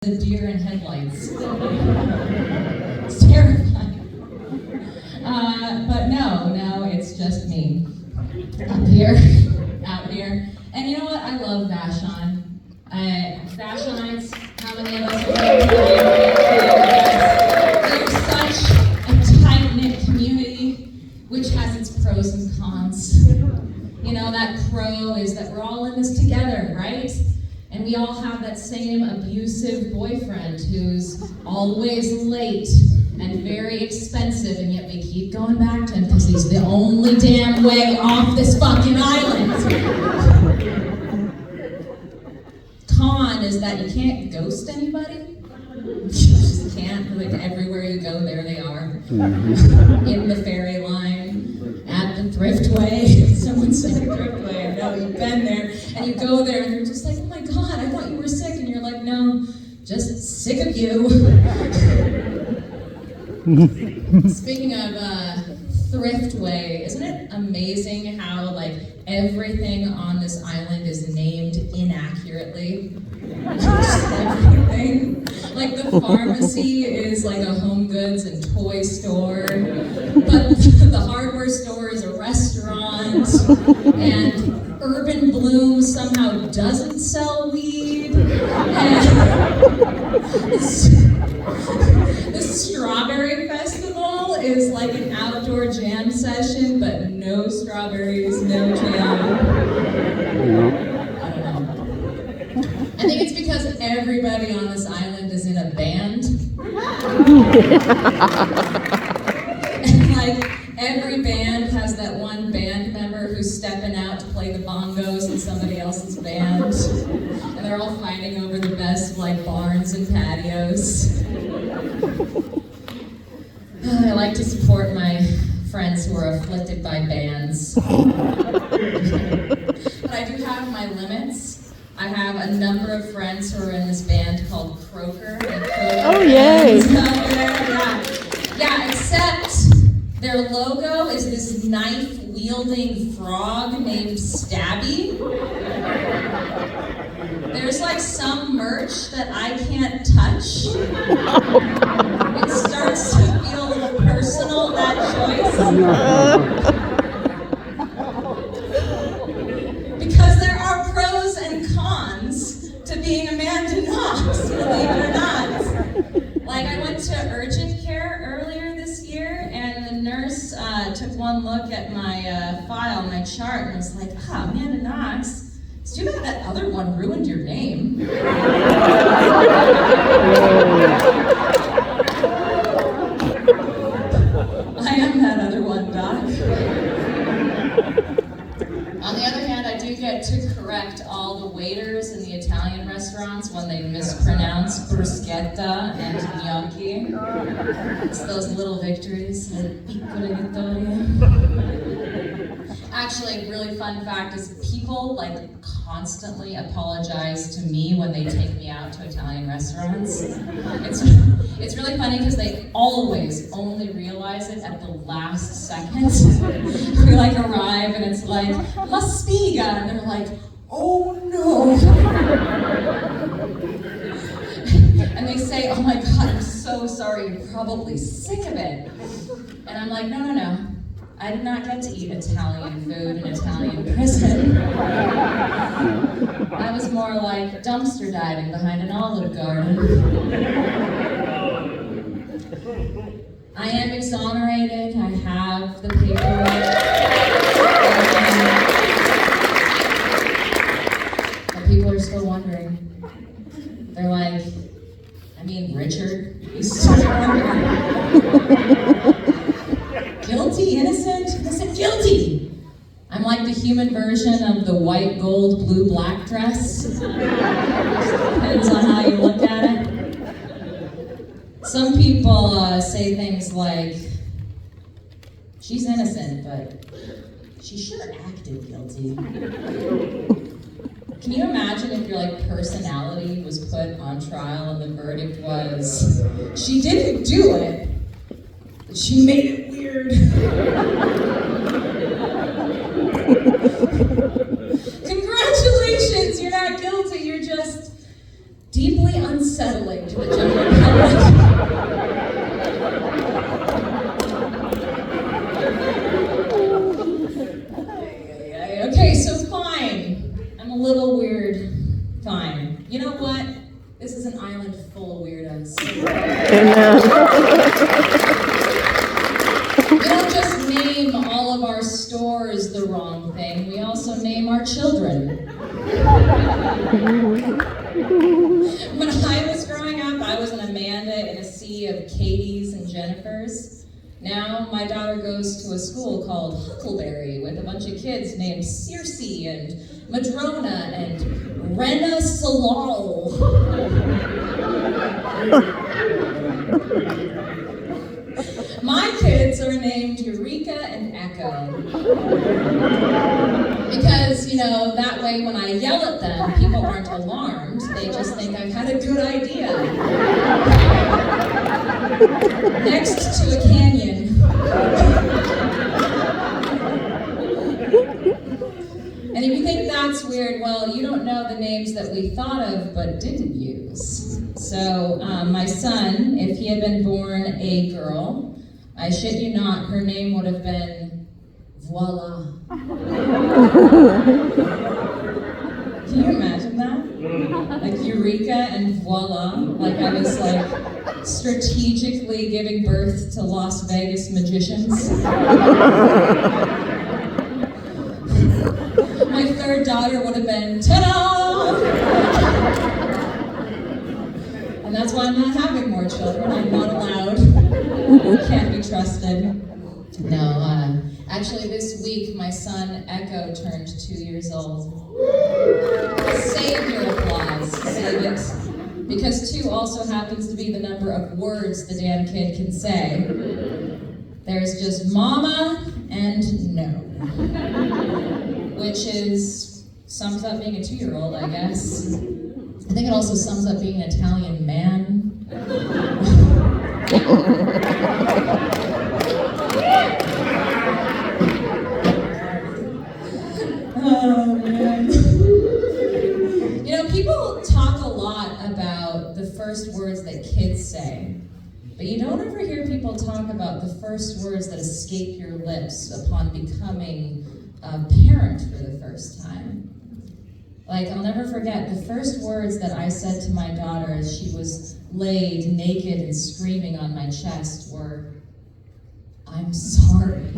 The deer in headlights. It's terrifying. But no, it's just me up here, out here. And you know what? I love Vashon. Vashonites, how many of us are here? They're such a tight-knit community, which has its pros and cons. You know, that pro is that we're all in this together, right? And we all have that same abusive boyfriend who's always late and very expensive, and yet we keep going back to him because he's the only damn way off this fucking island. Con is that you can't ghost anybody. You just can't. Like everywhere you go, there they are. In the ferry line, at the thriftway. Someone said thriftway. I know you've been there. And you go there and you're just like, oh my God, I thought you were sick. And you're like, no, just sick of you. Speaking of thriftway, isn't it amazing how like everything on this island is named inaccurately? Just everything. Like the pharmacy is like a home goods and toy store, but the hardware store is a restaurant, and Urban Bloom somehow doesn't sell weed, and the Strawberry Festival is like an outdoor jam session, but no strawberries, no jam. I don't know. I think it's because everybody on this island is in a band. And like every band has that one band member who's stepping out to play the bongos in somebody else's band. And they're all fighting over the best like barns and patios. I like to support my friends who are afflicted by bands. But I do have my limits. I have a number of friends who are in this band called Croaker. Oh, yay! Yeah, except their logo is this knife-wielding frog named Stabby. There's like some merch that I can't touch. It starts to feel a little personal, that choice. Because there are pros and cons to being Amanda Knox, believe it or not. Like I went to urgent care earlier this year, and the nurse took one look at my file, my chart, and was like, Amanda Knox. It's too bad that other one ruined your name. I am that other one, Doc. On the other hand, I do get to correct all the waiters in the Italian restaurants when they mispronounce bruschetta and gnocchi. It's those little victories, le piccole vittorie. Actually, a really fun fact is people like constantly apologize to me when they take me out to Italian restaurants. It's really funny because they always only realize it at the last second. We like arrive and it's like, La Spiga, and they're like, oh no. And they say, oh my God, I'm so sorry, you're probably sick of it. And I'm like, no. I did not get to eat Italian food in Italian prison. I was more like dumpster diving behind an olive garden. I am exonerated. I have the paperwork. But people are still wondering. They're like, Richard, he's still wondering. Guilty, innocent? I said guilty. I'm like the human version of the white, gold, blue, black dress. Depends on how you look at it. Some people say things like, she's innocent, but she sure acted guilty. Can you imagine if your personality was put on trial and the verdict was, she didn't do it, but she made it weird. Congratulations, you're not guilty, you're just deeply unsatisfied. unsettling to the general public. Okay, so fine. I'm a little weird. Fine. You know what? This is an island full of weirdos. We don't just name all of our stores the wrong thing, we also name our children. When I was growing up, I was an Amanda in a sea of Katies and Jennifers. Now my daughter goes to a school called Huckleberry with a bunch of kids named Circe and Madrona and Rena Salal. My kids are named Eureka and Echo. Because, that way when I yell at them, people aren't alarmed. They just think I've had a good idea. Next to a canyon. And if you think that's weird, well, you don't know the names that we thought of but didn't use. So my son, if he had been born a girl, I shit you not, her name would have been Voila. Can you imagine that? Like Eureka and Voila. Like I was strategically giving birth to Las Vegas magicians. My third daughter would have been ta-da! And that's why I'm not having more children. I'm not allowed. Can't be trusted. No, actually this week my son Echo turned 2 years old. Save your applause, save it. Because 2 also happens to be the number of words the damn kid can say. There's just mama and no. Which sums up being a 2-year-old, I guess. I think it also sums up being an Italian man. Oh, man. People talk a lot about the first words that kids say, but you don't ever hear people talk about the first words that escape your lips upon becoming a parent for the first time. I'll never forget the first words that I said to my daughter as she was laid naked and screaming on my chest were, "I'm sorry."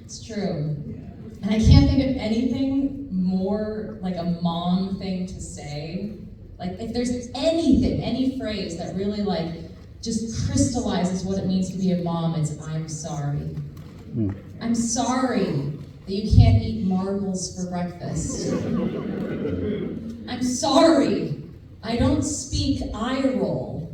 It's true. And I can't think of anything more like a mom thing to say. If there's anything, any phrase that really just crystallizes what it means to be a mom, it's "I'm sorry." I'm sorry that you can't eat marbles for breakfast. I'm sorry I don't speak eye roll.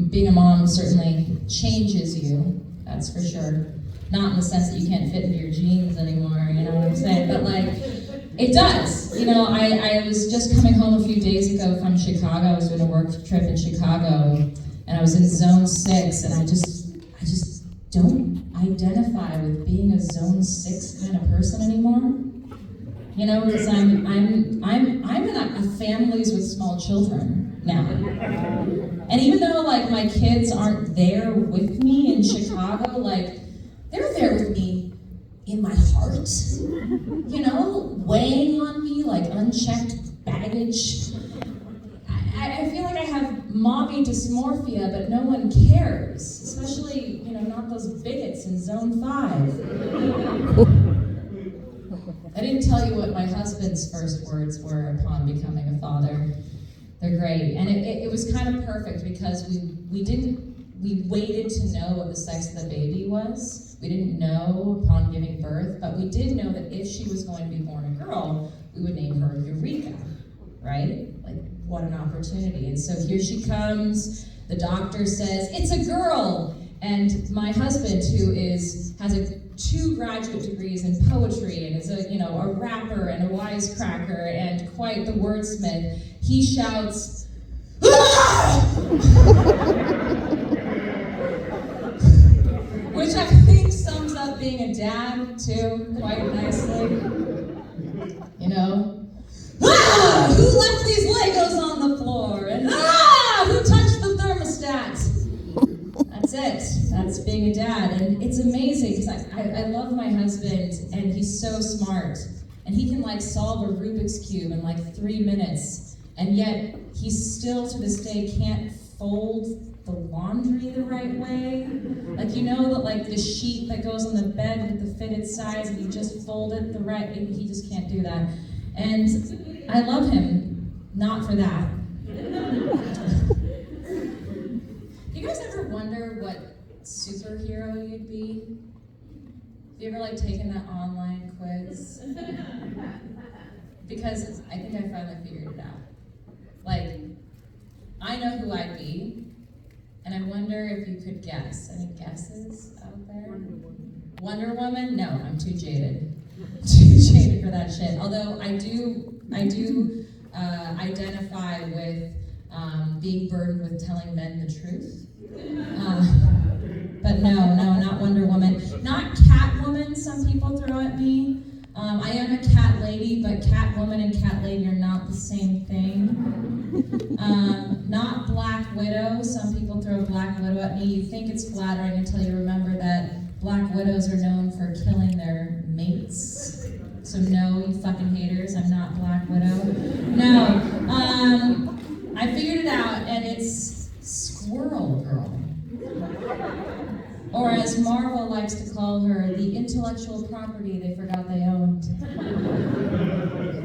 Being a mom certainly changes you, that's for sure. Not in the sense that you can't fit into your jeans anymore, you know what I'm saying? But it does. I was just coming home a few days ago from Chicago. I was doing a work trip in Chicago, and I was in Zone 6, and I just don't identify with being a Zone 6 kind of person anymore. Because I'm in a families with small children now. And even though my kids aren't there with me in Chicago, they're there with me in my heart. Weighing on me like unchecked baggage. I feel like I have mommy dysmorphia, but no one cares. Especially, not those bigots in Zone 5. I didn't tell you what my husband's first words were upon becoming a father. They're great. And it was kind of perfect because we waited to know what the sex of the baby was. We didn't know upon giving birth, but we did know that if she was going to be born a girl, we would name her Eureka, right? What an opportunity. And so here she comes. The doctor says, "It's a girl." And my husband, who has 2 graduate degrees in poetry and is a rapper and a wisecracker and quite the wordsmith, he shouts, "Ah!" Which I think sums up being a dad too quite nicely. know? Ah! Who left these Legos on the floor? And who touched the thermostat? That's it. That's being a dad. And it's amazing because I love my husband and he's so smart. And he can like solve a Rubik's Cube in like 3 minutes. And yet he still to this day can't fold the laundry the right way. Like, you know, that like the sheet that goes on the bed with the fitted sides and you just fold it the right, he just can't do that. And I love him, not for that. You guys ever wonder what superhero you'd be? Have you ever like taken that online quiz? Because I think I finally figured it out. Like, I know who I'd be, and I wonder if you could guess. Any guesses out there? Wonder Woman? No, I'm too jaded. Too jaded for that shit. Although I do identify with being burdened with telling men the truth. But no, not Wonder Woman. Not Catwoman, some people throw at me. I am a cat lady, but Catwoman and cat lady are not the same thing. Not Black Widow. Some people throw Black Widow at me. You think it's flattering until you remember that Black Widows are known for killing their mates. So no, you fucking haters, I'm not Black Widow. No, I figured it out, and it's Squirrel Girl. Or as Marvel likes to call her, the intellectual property they forgot they owned.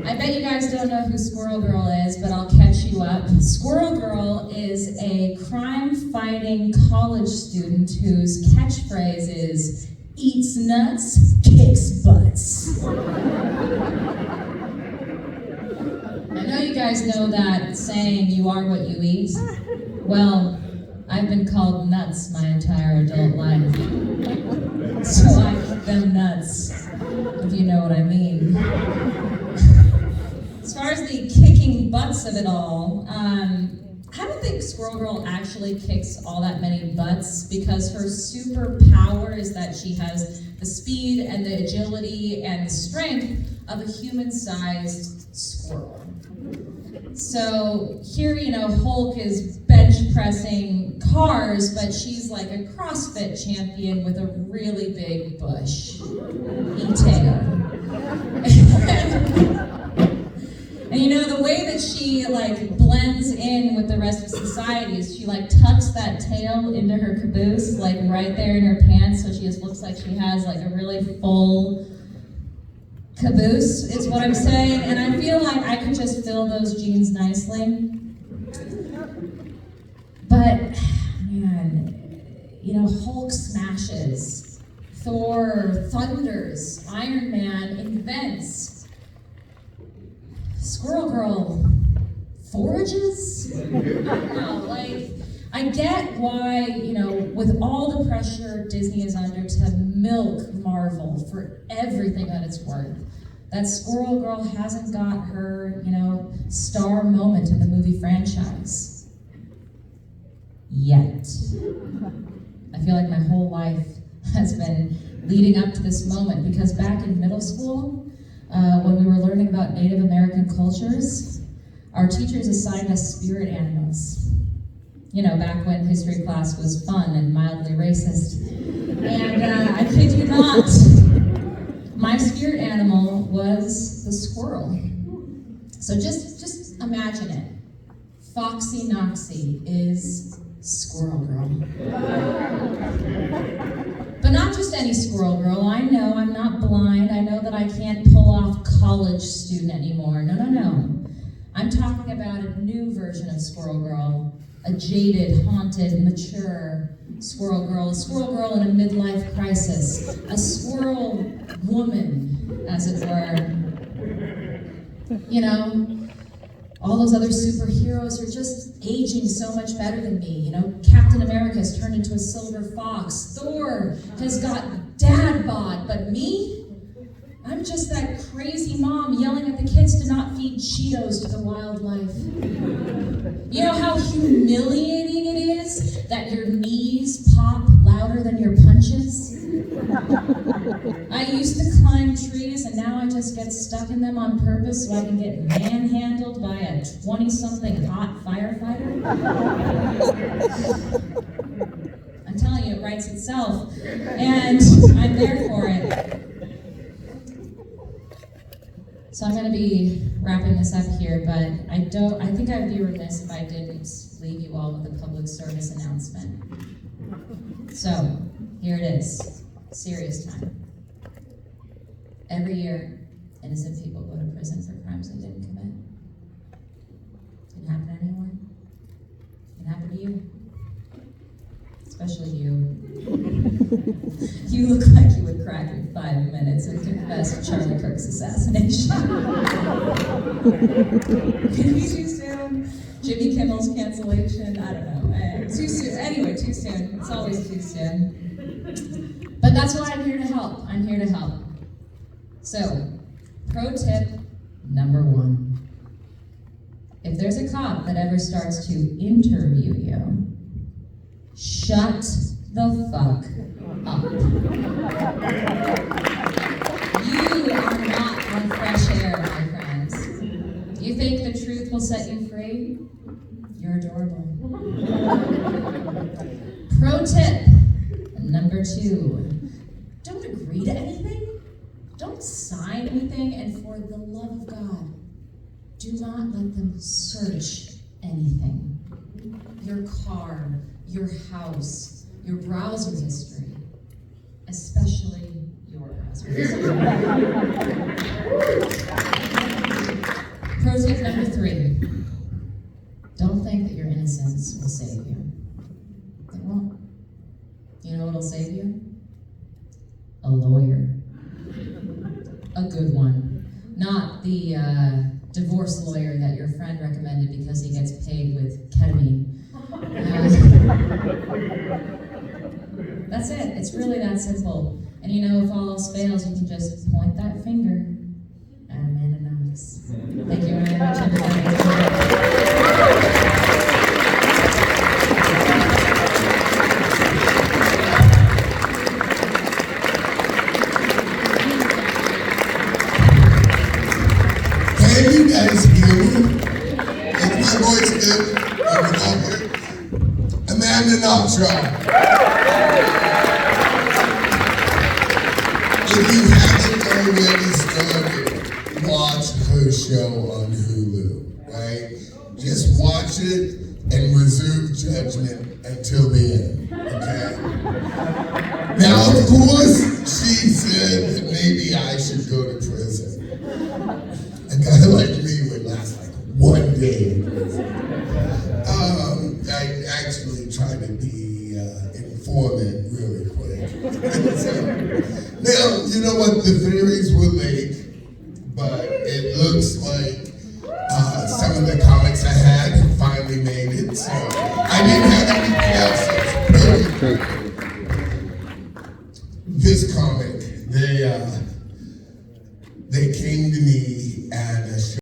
I bet you guys don't know who Squirrel Girl is, but I'll catch you up. Squirrel Girl is a crime-fighting college student whose catchphrase is, eats nuts, kicks butts. I know you guys know that saying, you are what you eat. Well, I've been called nuts my entire adult life. So I eat them nuts, if you know what I mean. As far as the kicking butts of it all, I don't think Squirrel Girl actually kicks all that many butts because her superpower is that she has the speed and the agility and the strength of a human-sized squirrel. So here, you know, Hulk is bench pressing cars, but she's like a CrossFit champion with a really big bush. And you know, the way that she like blends in with the rest of society is she like tucks that tail into her caboose, like right there in her pants, so she just looks like she has like a really full caboose, is what I'm saying. And I feel like I could just fill those jeans nicely. But, man, you know, Hulk smashes, Thor thunders, Iron Man invents, Squirrel Girl forages? I don't know, like, I get why, you know, with all the pressure Disney is under to milk Marvel for everything that it's worth, that Squirrel Girl hasn't got her, you know, star moment in the movie franchise. Yet. I feel like my whole life has been leading up to this moment because back in middle school, when we were learning about Native American cultures, our teachers assigned us spirit animals. You know, back when history class was fun and mildly racist. And I kid you not, my spirit animal was the squirrel. So just imagine it. Foxy Knoxy is Squirrel Girl. But not just any Squirrel Girl. I know I'm not blind. I know that I can't pull off college student anymore. No. I'm talking about a new version of Squirrel Girl. A jaded, haunted, mature squirrel girl. A squirrel girl in a midlife crisis. A squirrel woman, as it were. You know, all those other superheroes are just aging so much better than me. You know, Captain America has turned into a silver fox. Thor has got dad bod, but me? I'm just that crazy mom yelling at the kids to not feed Cheetos to the wildlife. You know how humiliating it is that your knees pop louder than your punches? I used to climb trees and now I just get stuck in them on purpose so I can get manhandled by a 20-something hot firefighter. I'm telling you, it writes itself, and I'm there for it. So I'm going to be wrapping this up here, but I think I'd be remiss if I didn't leave you all with a public service announcement. So, here it is. Serious time. Every year, innocent people go to prison for crimes they didn't commit. Can happen to anyone. Can happen to you. Especially you. You look like you would crack in 5 minutes and confess Charlie Kirk's assassination. Maybe too soon. Jimmy Kimmel's cancellation. I don't know. Too soon. Anyway, too soon. It's always too soon. But that's why I'm here to help. I'm here to help. So, pro tip number 1. If there's a cop that ever starts to interview you, shut the fuck up. You are not on fresh air, my friends. You think the truth will set you free? You're adorable. Pro tip number 2. Don't agree to anything. Don't sign anything, and for the love of God, do not let them search anything. Your car, your house, your browser history, especially your browser history. Pro tip number 3. Don't think that your innocence will save you. It won't. You know what'll save you? A lawyer. A good one. Not the divorce lawyer that your friend recommended because he gets paid with ketamine. That's it. It's really that simple. And you know, if all else fails, you can just point that finger at Amanda Knox. Thank you very much, everybody. Can you guys hear me? Is my voice good? Are we all here? Amanda Knox, y'all. If you haven't already started, watch her show on Hulu, right? Just watch it and reserve judgment until the end, okay? Now, of course, she said that maybe I should go to prison. A guy like me would last like 1 day in prison. I actually try to be informant really quick. So, now, you know what? The theories were late, but it looks like some of the comics I had finally made it. So I didn't have anything else. This comic, they came to me at a show.